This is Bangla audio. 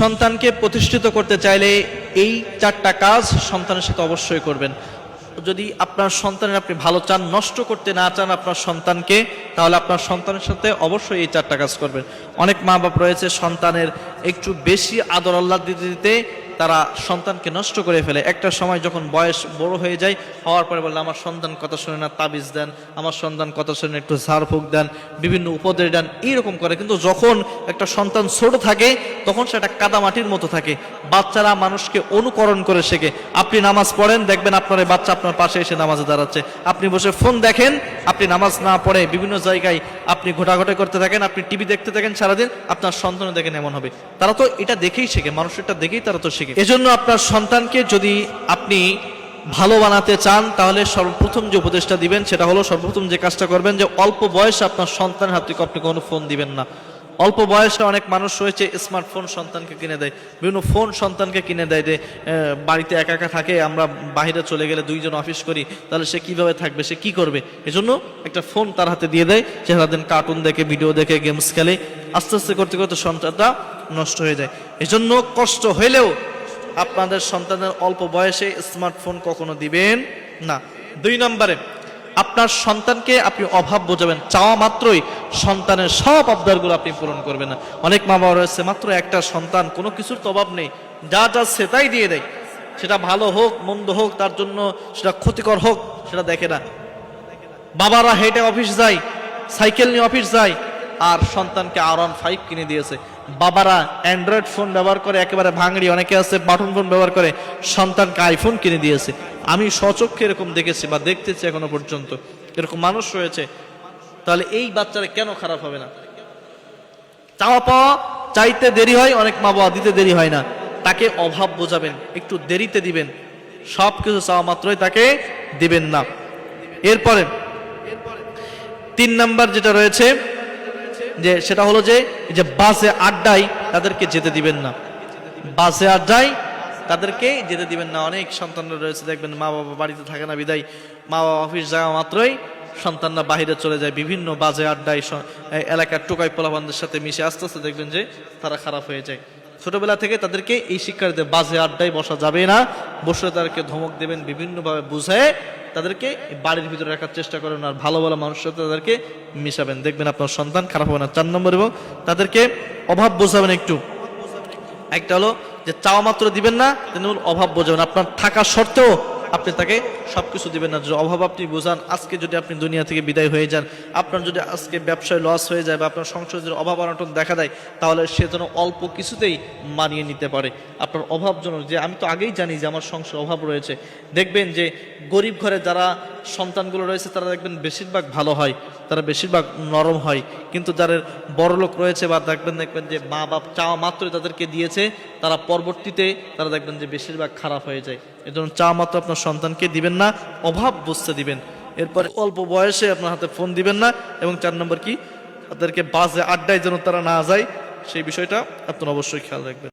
সন্তানকে প্রতিষ্ঠিত করতে চাইলে এই চারটা কাজ সন্তানের সাথে অবশ্যই করবেন। যদি আপনার সন্তানের আপনি ভালো চান, নষ্ট করতে না চান আপনার সন্তানকে, তাহলে আপনার সন্তানের সাথে অবশ্যই এই চারটা কাজ করবেন। অনেক মা বাপ রয়েছে সন্তানের একটু বেশি আদর আল্লাহ দিতে দিতে তারা সন্তানকে নষ্ট করে ফেলে। একটা সময় যখন বয়স বড় হয়ে যায়, হওয়ার পরে বললে আমার সন্তান কথা শুনে না, তাবিজ দেন, আমার সন্তান কথা শুনে একটু ঝাড়ফুঁক দেন, বিভিন্ন উপদেশ দেন, এইরকম করে। কিন্তু যখন একটা সন্তান ছোট থাকে তখন সেটা কাদামাটির মতো থাকে। বাচ্চারা মানুষকে অনুকরণ করে শেখে। আপনি নামাজ পড়েন, দেখবেন আপনার এই বাচ্চা আপনার পাশে এসে নামাজে দাঁড়াচ্ছে। আপনি বসে ফোন দেখেন, আপনি নামাজ না পড়ে বিভিন্ন জায়গায় আপনি ঘোটাঘুটি করতে থাকেন, আপনি টিভি দেখতে থাকেন সারাদিন, আপনার সন্তানও দেখেন এমন হবে। তারা তো এটা দেখেই শেখে, মানুষেরটা দেখেই তারা তো শেখে। এজন্য আপনার সন্তানকে যদি আপনি ভালো বানাতে চান, তাহলে সর্বপ্রথম যে উপদেশটা দিবেন সেটা হলো, সর্বপ্রথম যে কাজটা করবেন যে অল্প বয়সে আপনার সন্তানের হাতে আপনি কোনো ফোন দিবেন না। অল্প বয়সে অনেক মানুষ রয়েছে স্মার্টফোন সন্তানকে কিনে দেয়, বিভিন্ন ফোন সন্তানকে কিনে দেয় যে বাড়িতে একা একা থাকে, আমরা বাইরে চলে গেলে দুইজন অফিস করি, তাহলে সে কিভাবে থাকবে, সে কি করবে? এজন্য একটা ফোন তার হাতে দিয়ে দেয়, সে সারাদিন কার্টুন দেখে, ভিডিও দেখে, গেমস খেলে, আস্তে আস্তে করতে করতে সন্তানটা নষ্ট হয়ে যায়। এজন্য কষ্ট হইলেও আপনাদের সন্তানের অল্প বয়সে স্মার্টফোন কখনো দিবেন না। 2 নম্বরে, আপনার সন্তানকে আপনি অভাব বোঝাবেন। চাওয়া মাত্রই সন্তানের সব আবদারগুলো আপনি পূরণ করবেন না। অনেক মা বাবা রয়েছে মাত্র একটা সন্তান, কোনো কিছুর তো অভাব নেই, যা যা সেটাই দিয়ে দেয়, সেটা ভালো হোক মন্দ হোক, তার জন্য সেটা ক্ষতিকর হোক সেটা দেখে না। বাবারা হেঁটে অফিস যায়, সাইকেল নিয়ে অফিস যায়, আর সন্তানকে R15 কিনে দিয়েছে। বাবারা অ্যান্ড্রয়েড ফোন ব্যবহার করে একেবারে ভাঙড়ি, অনেকে আছে বাটন ফোন ব্যবহার করে, সন্তানকে আইফোন কিনে দিয়েছে। আমি স্বচক্ষে এরকম দেখেছি বা দেখতেছি এখনো পর্যন্ত, এরকম মানুষ রয়েছে। তাহলে এই বাচ্চারা কেন খারাপ হবে না? চাওয়া পাওয়া চাইতে দেরি হয়, অনেক মা বাবা দিতে দেরি হয় না। তাকে অভাব বোঝাবেন, একটু দেরিতে দিবেন, সব কিছু চাওয়া মাত্রই তাকে দিবেন না। এরপরে 3 নাম্বার যেটা রয়েছে যে সেটা হলো যে বাসে আড্ডায় তাদেরকে যেতে দিবেন না। বাসে আড্ডায় তাদেরকে যেতে দিবেন না। অনেক সন্তানরা রয়েছে দেখবেন মা বাবা বাড়িতে থাকে না বিদায়, মা বাবা অফিস যাওয়া মাত্রই সন্তানরা বাহিরে চলে যায়, বিভিন্ন বাজে আড্ডায় এলাকার টোকাই পোলাপানদের সাথে মিশে, আস্তে আস্তে দেখবেন যে তারা খারাপ হয়ে যায়। ছোটবেলা থেকে তাদেরকে এই শিক্ষা দিতে, বাজে আড্ডায় বসা যাবে না, বসে তাদেরকে ধমক দেবেন, বিভিন্নভাবে বুঝায় তাদেরকে বাড়ির ভিতরে রাখার চেষ্টা করেন, আর ভালো ভালো মানুষের সাথে তাদেরকে মিশাবেন, দেখবেন আপনার সন্তান খারাপ হবে না। 4 নম্বর, এবং তাদেরকে অভাব বোঝাবেন একটু। একটা হলো যে চাওয়া মাত্র দিবেন না, অভাব বোঝাবেন। আপনার থাকা সত্ত্বেও আপনি তাকে সবকিছু দিবেন না। যদি অভাব আপনি বোঝান, আজকে যদি আপনি দুনিয়া থেকে বিদায় হয়ে যান, আপনার যদি আজকে ব্যবসায় লস হয়ে যায় বা আপনার সংসারে যদি অভাব অনটন দেখা দেয়, তাহলে সে যেন অল্প কিছুতেই মানিয়ে নিতে পারে। আপনার অভাবজনক যে আমি তো আগেই জানি যে আমার সংসারে অভাব রয়েছে। দেখবেন যে গরিব ঘরে যারা সন্তানগুলো রয়েছে তারা দেখবেন বেশিরভাগ ভালো হয়, তারা বেশিরভাগ নরম হয়। কিন্তু যাদের বড়লোক রয়েছে বা দেখবেন যে মা বাপ চাওয়া মাত্রই তাদেরকে দিয়েছে, তারা পরবর্তীতে তারা দেখবেন যে বেশিরভাগ খারাপ হয়ে যায়। এজন্য চাওয়া মাত্র আপনার সন্তানকে দিবেন না, অভাব বুঝতে দিবেন। এরপরে অল্প বয়সে আপনার হাতে ফোন দিবেন না। এবং 4 নম্বর কি, তাদেরকে বাজে আড্ডায় যেন তারা না যায়, সেই বিষয়টা আপনার অবশ্যই খেয়াল রাখবেন।